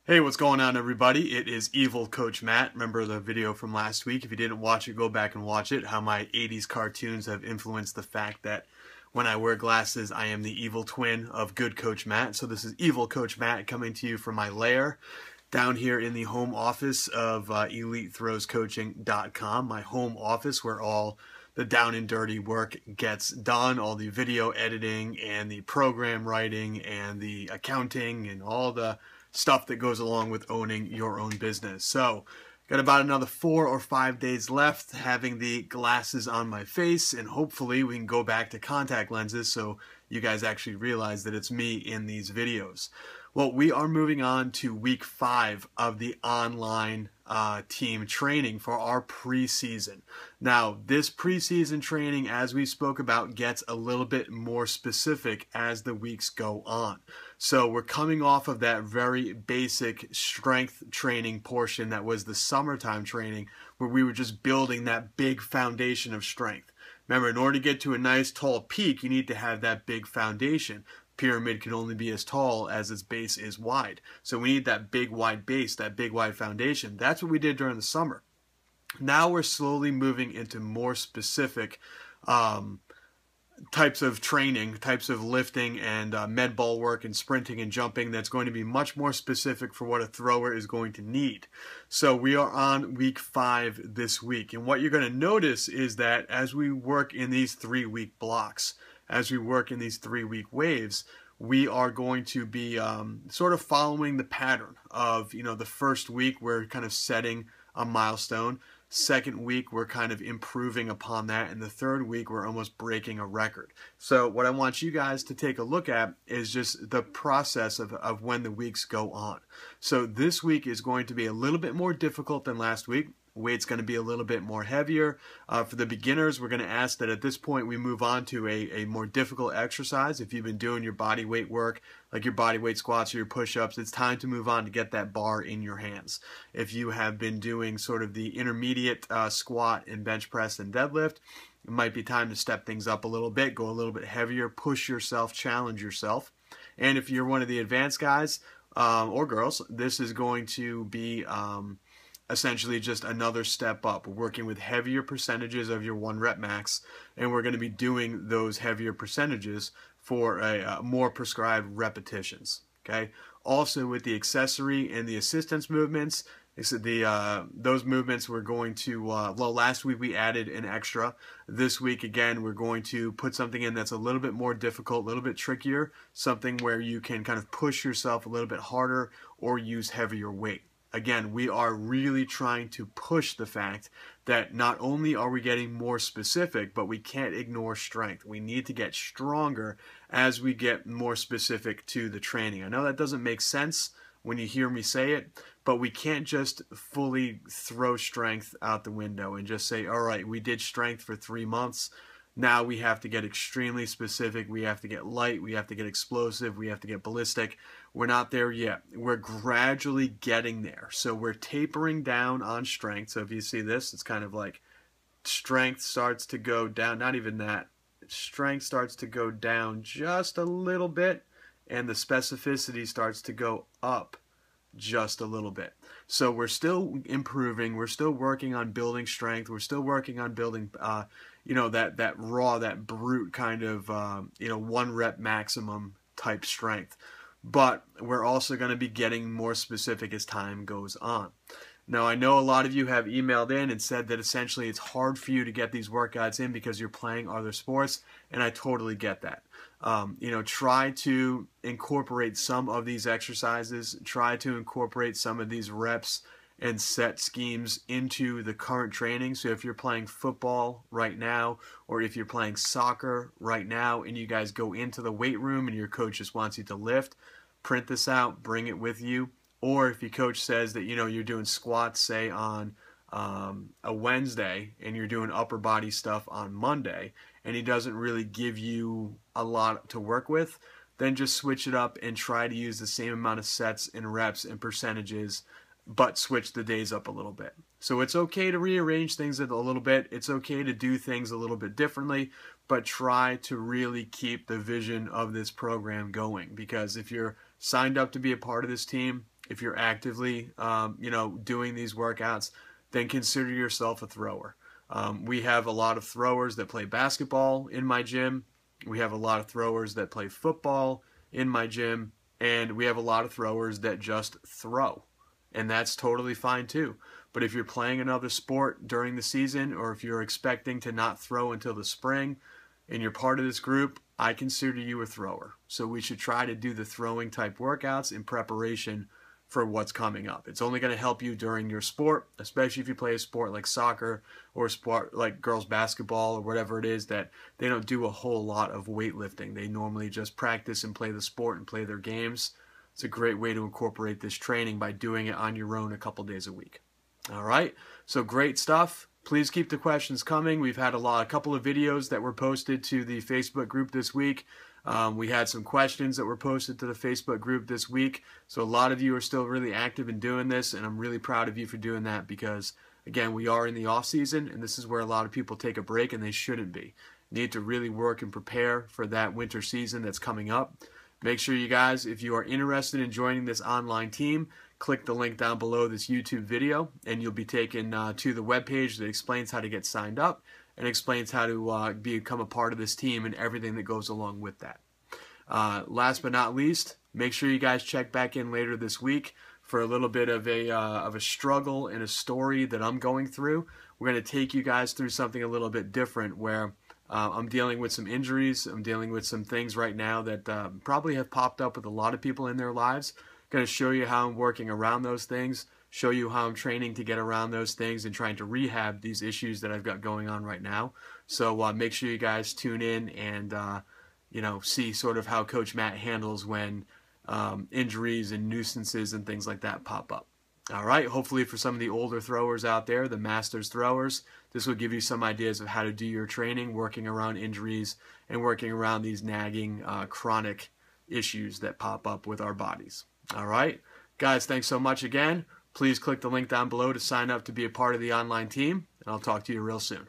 Hey, what's going on, everybody? It is Evil Coach Matt. Remember the video from last week? If you didn't watch it, go back and watch it. How my 80s cartoons have influenced the fact that when I wear glasses, I am the evil twin of Good Coach Matt. So this is Evil Coach Matt coming to you from my lair down here in the home office of EliteThrowsCoaching.com, my home office where all the down and dirty work gets done, all the video editing and the program writing and the accounting and all the stuff that goes along with owning your own business. So got about another 4 or 5 days left having the glasses on my face, and hopefully we can go back to contact lenses so you guys actually realize that it's me in these videos. Well, we are moving on to week 5 of the online team training for our preseason. Now, this preseason training, as we spoke about, gets a little bit more specific as the weeks go on. So we're coming off of that very basic strength training portion that was the summertime training, where we were just building that big foundation of strength. Remember, in order to get to a nice tall peak, you need to have that big foundation. Pyramid can only be as tall as its base is wide. So we need that big wide base, that big wide foundation. That's what we did during the summer. Now we're slowly moving into more specific types of training, types of lifting and med ball work and sprinting and jumping that's going to be much more specific for what a thrower is going to need. So we are on week 5 this week. And what you're going to notice is that as we work in these 3-week blocks, as we work in these 3-week waves, we are going to be sort of following the pattern of, the first week we're kind of setting a milestone. Second week we're kind of improving upon that, and the third week we're almost breaking a record. So what I want you guys to take a look at is just the process of when the weeks go on. So this week is going to be a little bit more difficult than last week. Weight's going to be a little bit more heavier. For the beginners, we're going to ask that at this point we move on to a more difficult exercise. If you've been doing your body weight work, like your body weight squats or your push-ups, it's time to move on to get that bar in your hands. If you have been doing sort of the intermediate squat and bench press and deadlift, it might be time to step things up a little bit, go a little bit heavier, push yourself, challenge yourself. And if you're one of the advanced guys or girls, this is going to be essentially just another step up. We're working with heavier percentages of your 1 rep max, and we're going to be doing those heavier percentages for more prescribed repetitions. Okay. Also, with the accessory and the assistance movements, those movements we're going to, well, last week we added an extra. This week, again, we're going to put something in that's a little bit more difficult, a little bit trickier, something where you can kind of push yourself a little bit harder or use heavier weight. Again, we are really trying to push the fact that not only are we getting more specific, but we can't ignore strength. We need to get stronger as we get more specific to the training. I know that doesn't make sense when you hear me say it, but we can't just fully throw strength out the window and just say, all right, we did strength for 3 months. Now we have to get extremely specific. We have to get light. We have to get explosive. We have to get ballistic. We're not there yet. We're gradually getting there. So we're tapering down on strength. So if you see this, it's kind of like strength starts to go down. Not even that. Strength starts to go down just a little bit, and the specificity starts to go up just a little bit. So we're still improving. We're still working on building strength. We're still working on building that raw, that brute kind of 1 rep maximum type strength. But we're also going to be getting more specific as time goes on. Now, I know a lot of you have emailed in and said that essentially it's hard for you to get these workouts in because you're playing other sports, and I totally get that. Try to incorporate some of these exercises, try to incorporate some of these reps and set schemes into the current training. So if you're playing football right now, or if you're playing soccer right now and you guys go into the weight room and your coach just wants you to lift, print this out, bring it with you. Or if your coach says that, you're doing squats, say on a Wednesday, and you're doing upper body stuff on Monday, and he doesn't really give you a lot to work with, then just switch it up and try to use the same amount of sets and reps and percentages, but switch the days up a little bit. So it's okay to rearrange things a little bit. It's okay to do things a little bit differently, but try to really keep the vision of this program going. Because if you're signed up to be a part of this team, if you're actively, doing these workouts, then consider yourself a thrower. We have a lot of throwers that play basketball in my gym. We have a lot of throwers that play football in my gym. And we have a lot of throwers that just throw. And that's totally fine too. But if you're playing another sport during the season, or if you're expecting to not throw until the spring, and you're part of this group, I consider you a thrower. So we should try to do the throwing type workouts in preparation for what's coming up. It's only going to help you during your sport, especially if you play a sport like soccer or a sport like girls basketball or whatever it is, that they don't do a whole lot of weightlifting. They normally just practice and play the sport and play their games. It's a great way to incorporate this training by doing it on your own a couple days a week. All right, so great stuff. Please keep the questions coming. We've had a couple of videos that were posted to the Facebook group this week. We had some questions that were posted to the Facebook group this week. So a lot of you are still really active in doing this, and I'm really proud of you for doing that because, again, we are in the off season, and this is where a lot of people take a break, and they shouldn't be. You need to really work and prepare for that winter season that's coming up. Make sure you guys, if you are interested in joining this online team, click the link down below this YouTube video, and you'll be taken to the webpage that explains how to get signed up and explains how to become a part of this team and everything that goes along with that. Last but not least, make sure you guys check back in later this week for a little bit of a struggle and a story that I'm going through. We're going to take you guys through something a little bit different where I'm dealing with some injuries. I'm dealing with some things right now that probably have popped up with a lot of people in their lives. Going to show you how I'm working around those things, show you how I'm training to get around those things and trying to rehab these issues that I've got going on right now. So make sure you guys tune in and see sort of how Coach Matt handles when injuries and nuisances and things like that pop up. All right, hopefully for some of the older throwers out there, the masters throwers, this will give you some ideas of how to do your training, working around injuries and working around these nagging chronic issues that pop up with our bodies. All right, guys, thanks so much again. Please click the link down below to sign up to be a part of the online team, and I'll talk to you real soon.